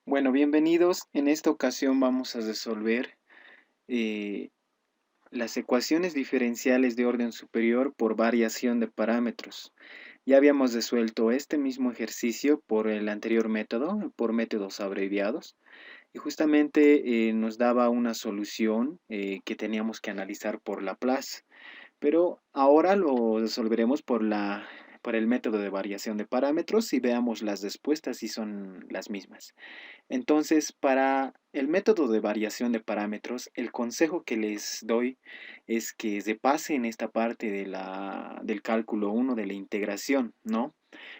Bueno, bienvenidos. En esta ocasión vamos a resolver eh, las ecuaciones diferenciales de orden superior por variación de parámetros. Ya habíamos resuelto este mismo ejercicio por el anterior método, por métodos abreviados, y justamente nos daba una solución que teníamos que analizar por Laplace. Pero ahora lo resolveremos por el método de variación de parámetros y veamos las respuestas si son las mismas. Entonces, para el método de variación de parámetros, el consejo que les doy es que repasen esta parte del cálculo uno de la integración, ¿no?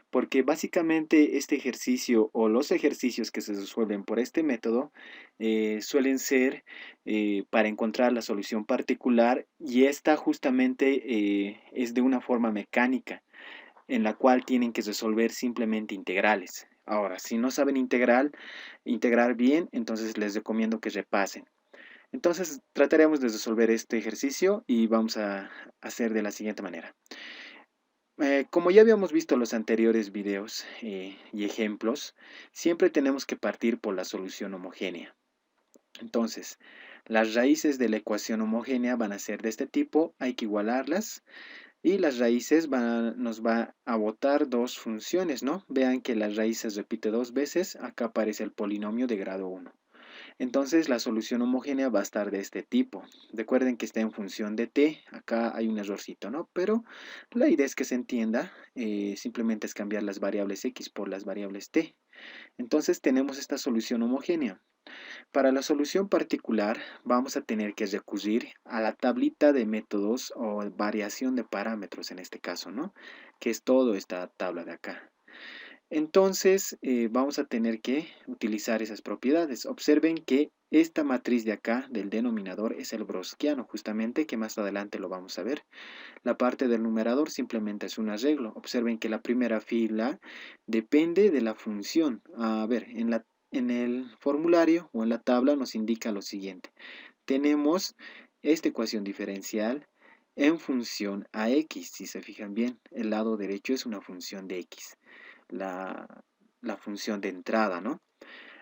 Porque básicamente este ejercicio o los ejercicios que se resuelven por este método suelen ser para encontrar la solución particular y esta justamente es de una forma mecánica en la cual tienen que resolver simplemente integrales. Ahora, si no saben integrar bien, entonces les recomiendo que repasen. Entonces, trataremos de resolver este ejercicio y vamos a hacer de la siguiente manera. Como ya habíamos visto los anteriores videos y ejemplos, siempre tenemos que partir por la solución homogénea. Entonces, las raíces de la ecuación homogénea van a ser de este tipo, hay que igualarlas. Y las raíces nos va a botar dos funciones, ¿no? Vean que las raíces repite dos veces, acá aparece el polinomio de grado uno. Entonces la solución homogénea va a estar de este tipo. Recuerden que está en función de t, acá hay un errorcito, ¿no? Pero la idea es que se entienda, simplemente es cambiar las variables x por las variables t. Entonces tenemos esta solución homogénea. Para la solución particular vamos a tener que recurrir a la tablita de métodos o variación de parámetros en este caso, ¿no? Que es toda esta tabla de acá. Entonces vamos a tener que utilizar esas propiedades. Observen que esta matriz de acá del denominador es el browskiano, justamente, que más adelante lo vamos a ver. La parte del numerador simplemente es un arreglo. Observen que la primera fila depende de la función. A ver, en el formulario o en la tabla nos indica lo siguiente. Tenemos esta ecuación diferencial en función a x. Si se fijan bien, el lado derecho es una función de x, la, la función de entrada, ¿no?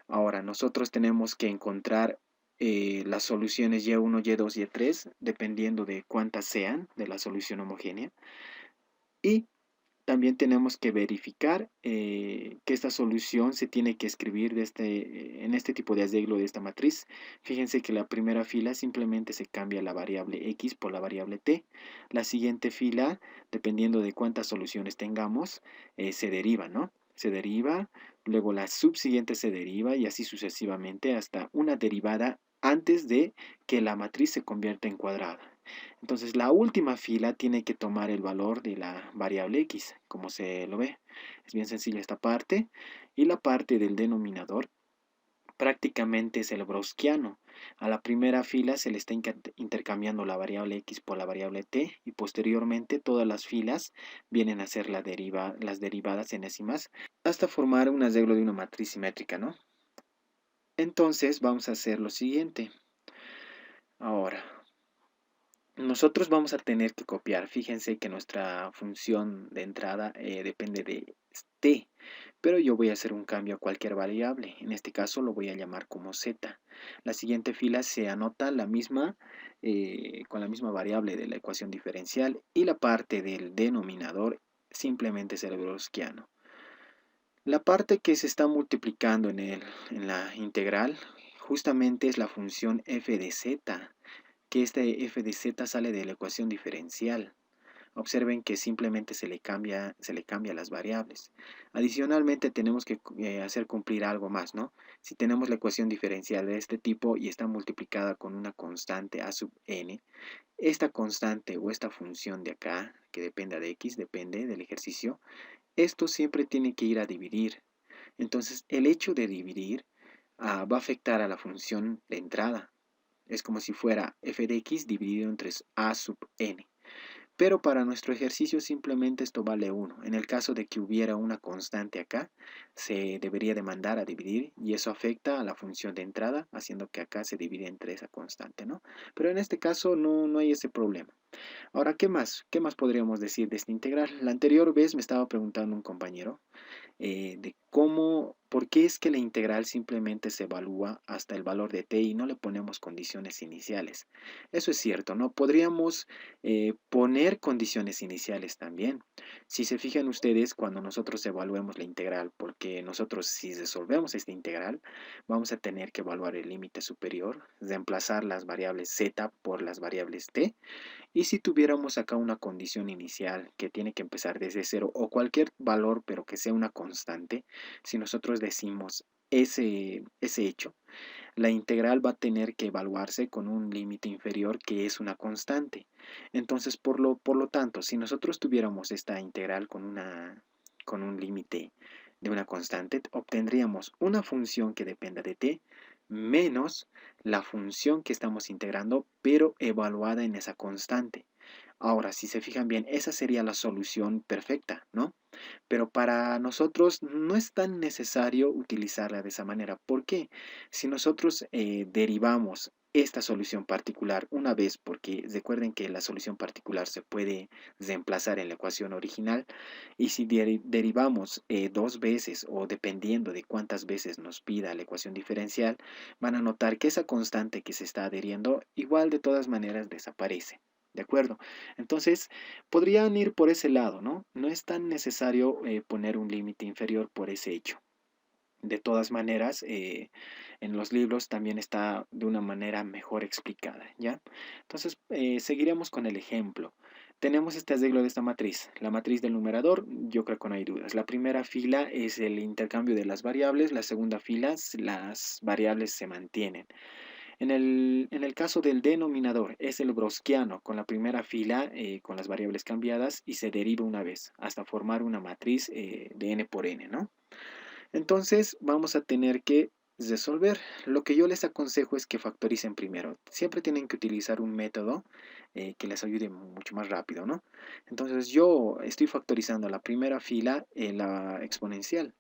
Ahora, nosotros tenemos que encontrar las soluciones y1, y2 y y3, dependiendo de cuántas sean de la solución homogénea. Y también tenemos que verificar que esta solución se tiene que escribir en este tipo de arreglo de esta matriz. Fíjense que la primera fila simplemente se cambia la variable x por la variable t. La siguiente fila, dependiendo de cuántas soluciones tengamos, se deriva, ¿no? Se deriva, luego la subsiguiente se deriva y así sucesivamente hasta una derivada antes de que la matriz se convierta en cuadrada. Entonces la última fila tiene que tomar el valor de la variable x, como se lo ve. Es bien sencilla esta parte. Y la parte del denominador prácticamente es el browskiano. A la primera fila se le está intercambiando la variable x por la variable t y posteriormente todas las filas vienen a ser las derivadas enésimas hasta formar un arreglo de una matriz simétrica, ¿no? Entonces vamos a hacer lo siguiente. Ahora, nosotros vamos a tener que copiar. Fíjense que nuestra función de entrada depende de t, pero yo voy a hacer un cambio a cualquier variable. En este caso lo voy a llamar como z. La siguiente fila se anota con la misma variable de la ecuación diferencial y la parte del denominador simplemente es el browskiano. La parte que se está multiplicando en la integral justamente es la función f de z, que este f de z sale de la ecuación diferencial. Observen que simplemente se le cambia las variables. Adicionalmente tenemos que hacer cumplir algo más, ¿no? Si tenemos la ecuación diferencial de este tipo y está multiplicada con una constante a sub n, esta constante o esta función de acá, que dependa de x, depende del ejercicio, esto siempre tiene que ir a dividir. Entonces el hecho de dividir va a afectar a la función de entrada. Es como si fuera f de x dividido entre a sub n. Pero para nuestro ejercicio simplemente esto vale 1. En el caso de que hubiera una constante acá, se debería de mandar a dividir y eso afecta a la función de entrada, haciendo que acá se divide entre esa constante, ¿no? Pero en este caso no hay ese problema. Ahora, ¿qué más? ¿Qué más podríamos decir de esta integral? La anterior vez me estaba preguntando un compañero de ¿por qué es que la integral simplemente se evalúa hasta el valor de t y no le ponemos condiciones iniciales? Eso es cierto, ¿no? Podríamos poner condiciones iniciales también. Si se fijan ustedes, cuando nosotros evaluemos la integral, porque nosotros si resolvemos esta integral, vamos a tener que evaluar el límite superior, reemplazar las variables z por las variables t, y si tuviéramos acá una condición inicial que tiene que empezar desde cero o cualquier valor pero que sea una constante, si nosotros decimos ese hecho, la integral va a tener que evaluarse con un límite inferior que es una constante. Entonces, por lo tanto, si nosotros tuviéramos esta integral con un límite de una constante, obtendríamos una función que dependa de t menos la función que estamos integrando, pero evaluada en esa constante. Ahora, si se fijan bien, esa sería la solución perfecta, ¿no? Pero para nosotros no es tan necesario utilizarla de esa manera. ¿Por qué? Si nosotros derivamos esta solución particular una vez, porque recuerden que la solución particular se puede reemplazar en la ecuación original, y si derivamos dos veces o dependiendo de cuántas veces nos pida la ecuación diferencial, van a notar que esa constante que se está adheriendo igual de todas maneras desaparece. ¿De acuerdo? Entonces, podrían ir por ese lado, ¿no? No es tan necesario poner un límite inferior por ese hecho. De todas maneras, en los libros también está de una manera mejor explicada, ¿ya? Entonces, seguiremos con el ejemplo. Tenemos este arreglo de esta matriz. La matriz del numerador, yo creo que no hay dudas. La primera fila es el intercambio de las variables, la segunda fila, las variables se mantienen. En el caso del denominador, es el browskiano con la primera fila con las variables cambiadas y se deriva una vez hasta formar una matriz de n por n, ¿no? Entonces vamos a tener que resolver. Lo que yo les aconsejo es que factoricen primero. Siempre tienen que utilizar un método que les ayude mucho más rápido, ¿no? Entonces yo estoy factorizando la primera fila en la exponencial.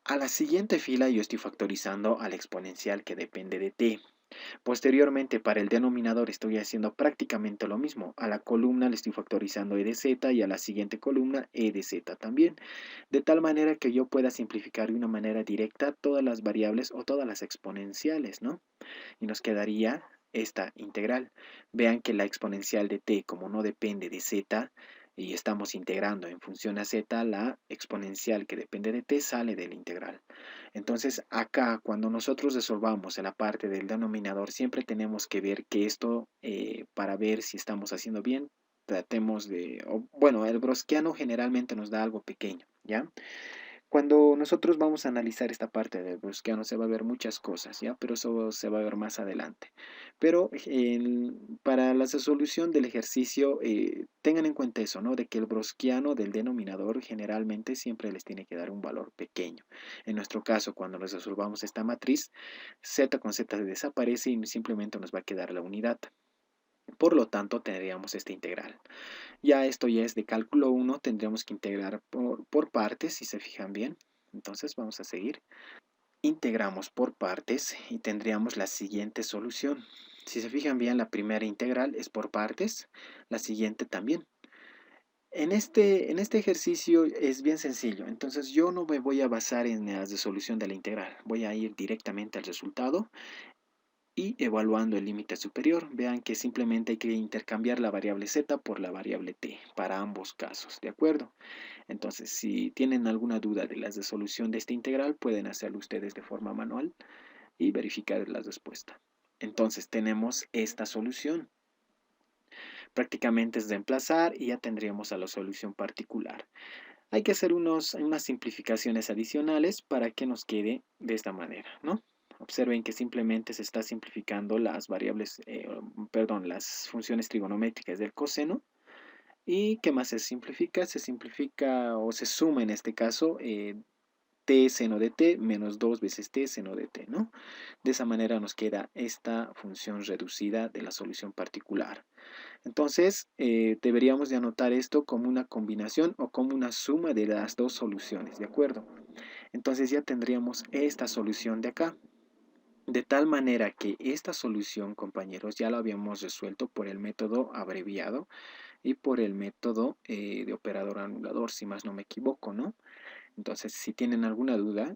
A la siguiente fila yo estoy factorizando a la exponencial que depende de t. Posteriormente, para el denominador estoy haciendo prácticamente lo mismo. A la columna le estoy factorizando e de z y a la siguiente columna e de z también. De tal manera que yo pueda simplificar de una manera directa todas las variables o todas las exponenciales, ¿no? Y nos quedaría esta integral. Vean que la exponencial de t, como no depende de z, y estamos integrando en función a z, la exponencial que depende de t sale de la integral. Entonces acá, cuando nosotros resolvamos en la parte del denominador, siempre tenemos que ver que esto, para ver si estamos haciendo bien, tratemos de, bueno, el browskiano generalmente nos da algo pequeño, ¿ya? Cuando nosotros vamos a analizar esta parte del browskiano se va a ver muchas cosas, ¿ya? Pero eso se va a ver más adelante. Pero para la resolución del ejercicio, tengan en cuenta eso, ¿no? De que el browskiano del denominador generalmente siempre les tiene que dar un valor pequeño. En nuestro caso, cuando nos resolvamos esta matriz, z con z desaparece y simplemente nos va a quedar la unidad. Por lo tanto, tendríamos esta integral. Ya esto ya es de cálculo 1, tendríamos que integrar por partes, si se fijan bien. Entonces vamos a seguir. Integramos por partes y tendríamos la siguiente solución. Si se fijan bien, la primera integral es por partes, la siguiente también. En este ejercicio es bien sencillo, entonces yo no me voy a basar en la resolución de la integral, voy a ir directamente al resultado y evaluando el límite superior. Vean que simplemente hay que intercambiar la variable z por la variable t para ambos casos, ¿de acuerdo? Entonces, si tienen alguna duda de la resolución de esta integral, pueden hacerlo ustedes de forma manual y verificar la respuesta. Entonces, tenemos esta solución. Prácticamente es reemplazar y ya tendríamos a la solución particular. Hay que hacer unas simplificaciones adicionales para que nos quede de esta manera, ¿no? Observen que simplemente se está simplificando las variables, perdón, las funciones trigonométricas del coseno. ¿Y qué más se simplifica? Se simplifica o se suma en este caso t seno de t menos 2 veces t seno de t, ¿no? De esa manera nos queda esta función reducida de la solución particular. Entonces, deberíamos de anotar esto como una combinación o como una suma de las dos soluciones, ¿de acuerdo? Entonces ya tendríamos esta solución de acá. De tal manera que esta solución, compañeros, ya la habíamos resuelto por el método abreviado, y por el método de operador anulador, si más no me equivoco, ¿no? Entonces, si tienen alguna duda,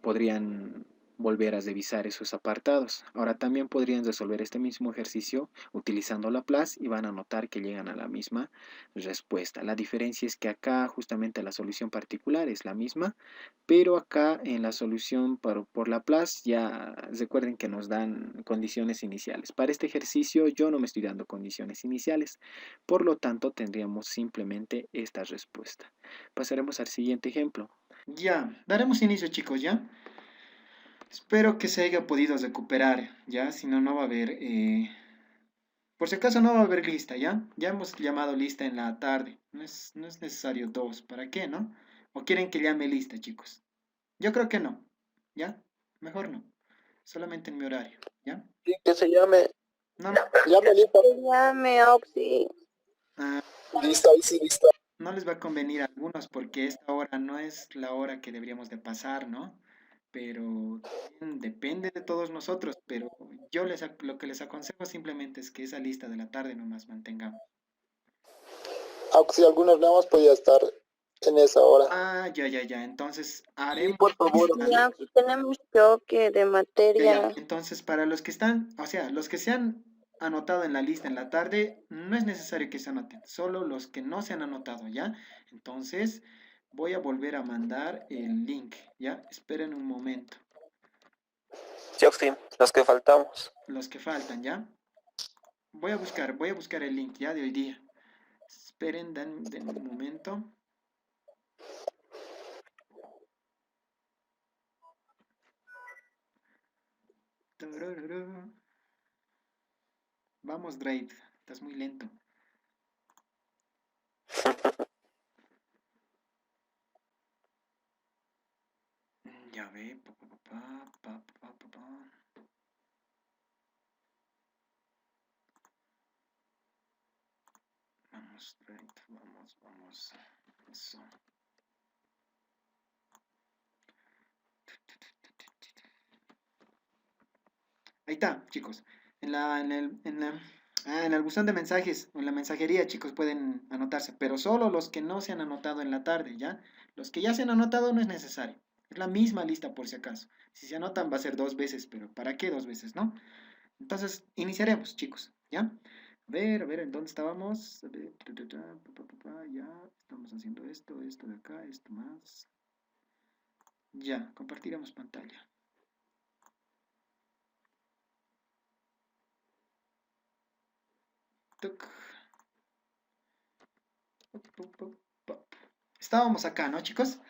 podrían volver a revisar esos apartados. Ahora también podrían resolver este mismo ejercicio utilizando Laplace y van a notar que llegan a la misma respuesta. La diferencia es que acá justamente la solución particular es la misma, pero acá en la solución por Laplace ya recuerden que nos dan condiciones iniciales. Para este ejercicio yo no me estoy dando condiciones iniciales, por lo tanto tendríamos simplemente esta respuesta. Pasaremos al siguiente ejemplo. Ya, daremos inicio, chicos, ¿ya? Espero que se haya podido recuperar, ¿ya? Si no, no va a haber... Por si acaso no va a haber lista, ¿ya? Ya hemos llamado lista en la tarde. No es necesario dos. ¿Para qué, no? ¿O quieren que llame lista, chicos? Yo creo que no, ¿ya? Mejor no. Solamente en mi horario, ¿ya? Sí, que se llame, No, no, llame lista. Se llame Oxy. ah, Lista, ahí sí, lista. no les va a convenir a algunos porque esta hora no es la hora que deberíamos de pasar, ¿no? Pero también depende de todos nosotros, pero lo que les aconsejo simplemente es que esa lista de la tarde nomás mantengamos. Aunque si algunos nada más podía estar en esa hora. Ah, ya. Entonces Sí, haremos por favor. Ya, si tenemos choque de ya. materia. Entonces, para los que están, o sea, los que se han anotado en la lista en la tarde, no es necesario que se anoten, solo los que no se han anotado, ¿ya? Entonces, voy a volver a mandar el link, ¿ya? Esperen un momento. Sí, Oxy, los que faltamos. Los que faltan, ¿ya? Voy a buscar el link, ¿ya? De hoy día. Esperen, den un momento. Tururú. Vamos, Drake, estás muy lento. Ya ve, pa. Vamos, Drake, vamos. Eso. Ahí está, chicos. En el buzón de mensajes, o en la mensajería, chicos, pueden anotarse, pero solo los que no se han anotado en la tarde, ¿ya? Los que ya se han anotado no es necesario. Es la misma lista por si acaso. Si se anotan va a ser 2 veces, pero ¿para qué 2 veces, no? Entonces, iniciaremos, chicos, ¿ya? A ver, ¿en dónde estábamos? A ver, ya, estamos haciendo esto de acá, esto más. Ya, compartiremos pantalla. Tuc. Estábamos acá, ¿no, chicos?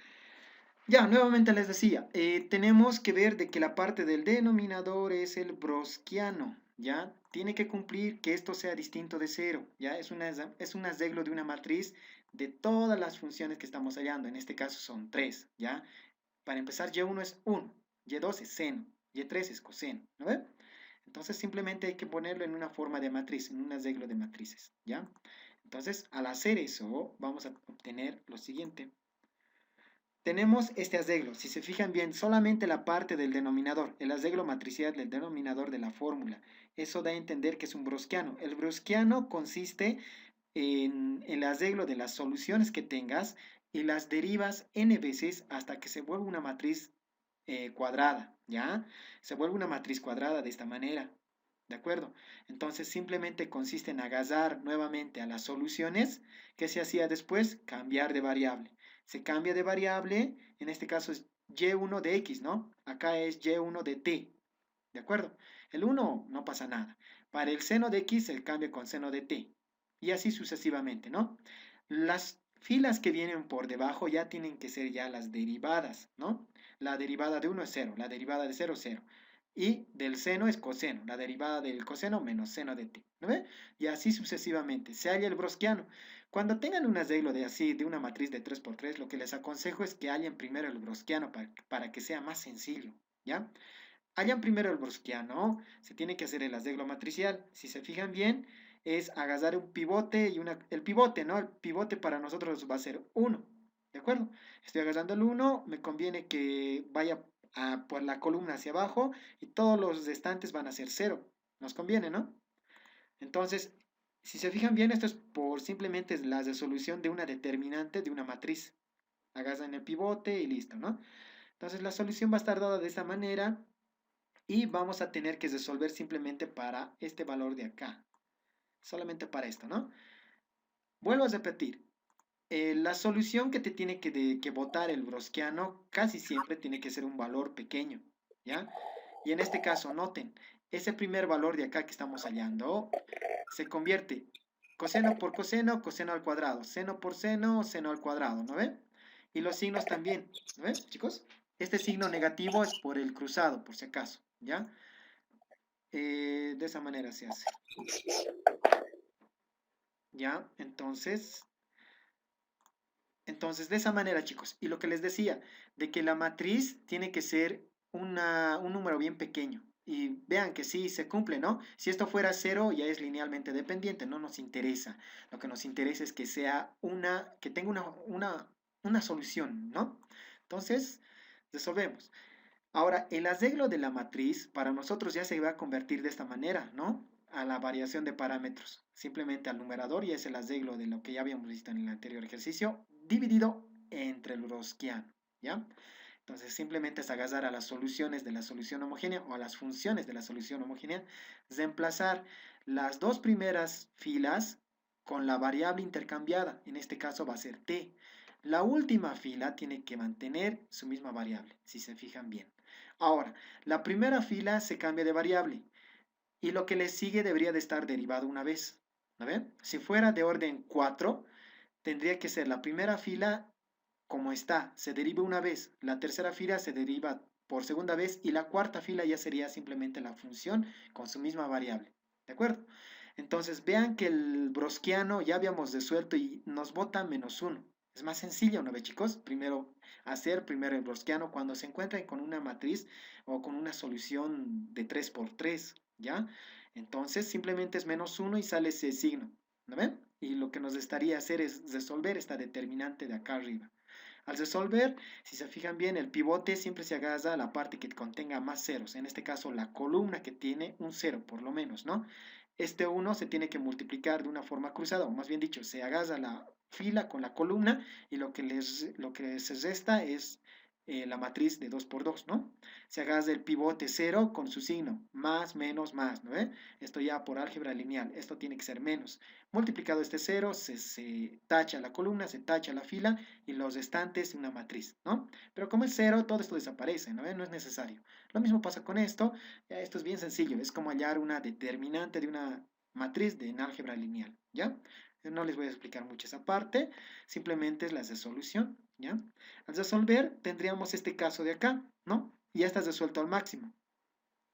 Ya, nuevamente les decía, tenemos que ver de que la parte del denominador es el browskiano, ¿ya? Tiene que cumplir que esto sea distinto de cero, ¿ya? Es un arreglo de una matriz de todas las funciones que estamos hallando, en este caso son tres, ¿ya? Para empezar, y1 es 1, y2 es seno, y3 es coseno, ¿no ve? Entonces simplemente hay que ponerlo en una forma de matriz, en un arreglo de matrices, ¿ya? Entonces, al hacer eso, vamos a obtener lo siguiente. Tenemos este arreglo, si se fijan bien, solamente la parte del denominador, el arreglo matricial del denominador de la fórmula. Eso da a entender que es un browskiano. El browskiano consiste en el arreglo de las soluciones que tengas y las derivas n veces hasta que se vuelva una matriz cuadrada, ¿ya? Se vuelve una matriz cuadrada de esta manera, ¿de acuerdo? Entonces simplemente consiste en agasar nuevamente a las soluciones. ¿Qué se hacía después? Cambiar de variable. Se cambia de variable, en este caso es y1 de x, ¿no? Acá es y1 de t, ¿de acuerdo? El 1 no pasa nada. Para el seno de x se cambia con seno de t. Y así sucesivamente, ¿no? Las filas que vienen por debajo ya tienen que ser ya las derivadas, ¿no? La derivada de 1 es 0, la derivada de 0 es 0. Y del seno es coseno, la derivada del coseno menos seno de t, ¿no ve? Y así sucesivamente. Se halla el browskiano. Cuando tengan un arreglo de así, de una matriz de 3 por 3, lo que les aconsejo es que hallen primero el browskiano para que sea más sencillo, ¿ya? Hallan primero el browskiano, se tiene que hacer el arreglo matricial. Si se fijan bien, es agarrar un pivote y el pivote, ¿no? El pivote para nosotros va a ser 1, ¿de acuerdo? Estoy agarrando el 1, me conviene que vaya por la columna hacia abajo y todos los restantes van a ser 0. Nos conviene, ¿no? Entonces, Si se fijan bien, esto es por simplemente la resolución de una determinante de una matriz. Hagas en el pivote y listo, ¿no? Entonces la solución va a estar dada de esta manera y vamos a tener que resolver simplemente para este valor de acá. Solamente para esto, ¿no? Vuelvo a repetir. La solución que te tiene que botar el browskiano casi siempre tiene que ser un valor pequeño, ¿ya? Y en este caso, noten, ese primer valor de acá que estamos hallando se convierte coseno por coseno, coseno al cuadrado, seno por seno, seno al cuadrado, ¿no ven? Y los signos también, ¿no ven, chicos? Este signo negativo es por el cruzado, por si acaso, ¿ya? De esa manera se hace, ¿ya? Entonces, de esa manera, chicos. Y lo que les decía, de que la matriz tiene que ser un número bien pequeño. Y vean que sí se cumple, ¿no? Si esto fuera cero, ya es linealmente dependiente, no nos interesa. Lo que nos interesa es que sea que tenga una solución, ¿no? Entonces, resolvemos. Ahora, el arreglo de la matriz para nosotros ya se va a convertir de esta manera, ¿no? A la variación de parámetros. Simplemente al numerador y es el arreglo de lo que ya habíamos visto en el anterior ejercicio, dividido entre el browskiano, ¿ya? Entonces simplemente es agarrar a las soluciones de la solución homogénea o a las funciones de la solución homogénea, reemplazar las dos primeras filas con la variable intercambiada, en este caso va a ser t. La última fila tiene que mantener su misma variable, si se fijan bien. Ahora, la primera fila se cambia de variable y lo que le sigue debería de estar derivado una vez. ¿No ven? Si fuera de orden 4, tendría que ser la primera fila como está, se deriva una vez, la tercera fila se deriva por segunda vez y la cuarta fila ya sería simplemente la función con su misma variable. ¿De acuerdo? Entonces vean que el browskiano ya habíamos resuelto y nos bota -1. Es más sencillo, ¿no ve, chicos? Primero el browskiano cuando se encuentran con una matriz o con una solución de 3 por 3, ¿ya? Entonces simplemente es -1 y sale ese signo, ¿no ven? Y lo que nos estaría hacer es resolver esta determinante de acá arriba. Al resolver, si se fijan bien, el pivote siempre se agarra a la parte que contenga más ceros. En este caso, la columna que tiene un cero, por lo menos, ¿no? Este uno se tiene que multiplicar de una forma cruzada, o más bien dicho, se agarra la fila con la columna y lo que se resta es la matriz de 2 por 2, ¿no? Se agarra el pivote cero con su signo, más, menos, más, ¿no? Esto ya por álgebra lineal, esto tiene que ser menos. Multiplicado este cero, se tacha la columna, se tacha la fila y los restantes una matriz, ¿no? Pero como es cero, todo esto desaparece, ¿no? No es necesario. Lo mismo pasa con esto. Esto es bien sencillo, es como hallar una determinante de una matriz en álgebra lineal, ¿ya? No les voy a explicar mucho esa parte, simplemente es la resolución, ¿ya? Al resolver tendríamos este caso de acá, ¿no? Y ya está resuelto al máximo.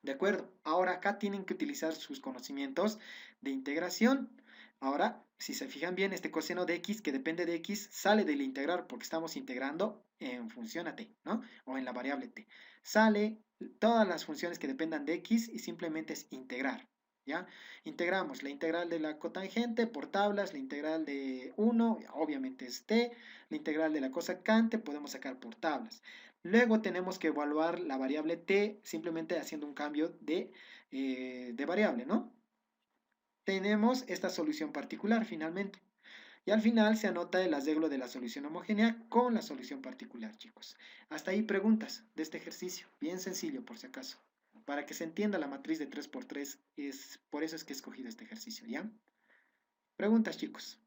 ¿De acuerdo? Ahora acá tienen que utilizar sus conocimientos de integración. Ahora, si se fijan bien, este coseno de x que depende de x sale del integral porque estamos integrando en función a t, ¿no? O en la variable t. Sale todas las funciones que dependan de x y simplemente es integrar, ¿ya? Integramos la integral de la cotangente por tablas, la integral de 1, obviamente es t, la integral de la cosecante podemos sacar por tablas. Luego tenemos que evaluar la variable t simplemente haciendo un cambio de variable, ¿no? Tenemos esta solución particular finalmente. Y al final se anota el arreglo de la solución homogénea con la solución particular, chicos. Hasta ahí preguntas de este ejercicio. Bien sencillo, por si acaso. Para que se entienda la matriz de 3 por 3, por eso es que he escogido este ejercicio, ¿ya? Preguntas, chicos.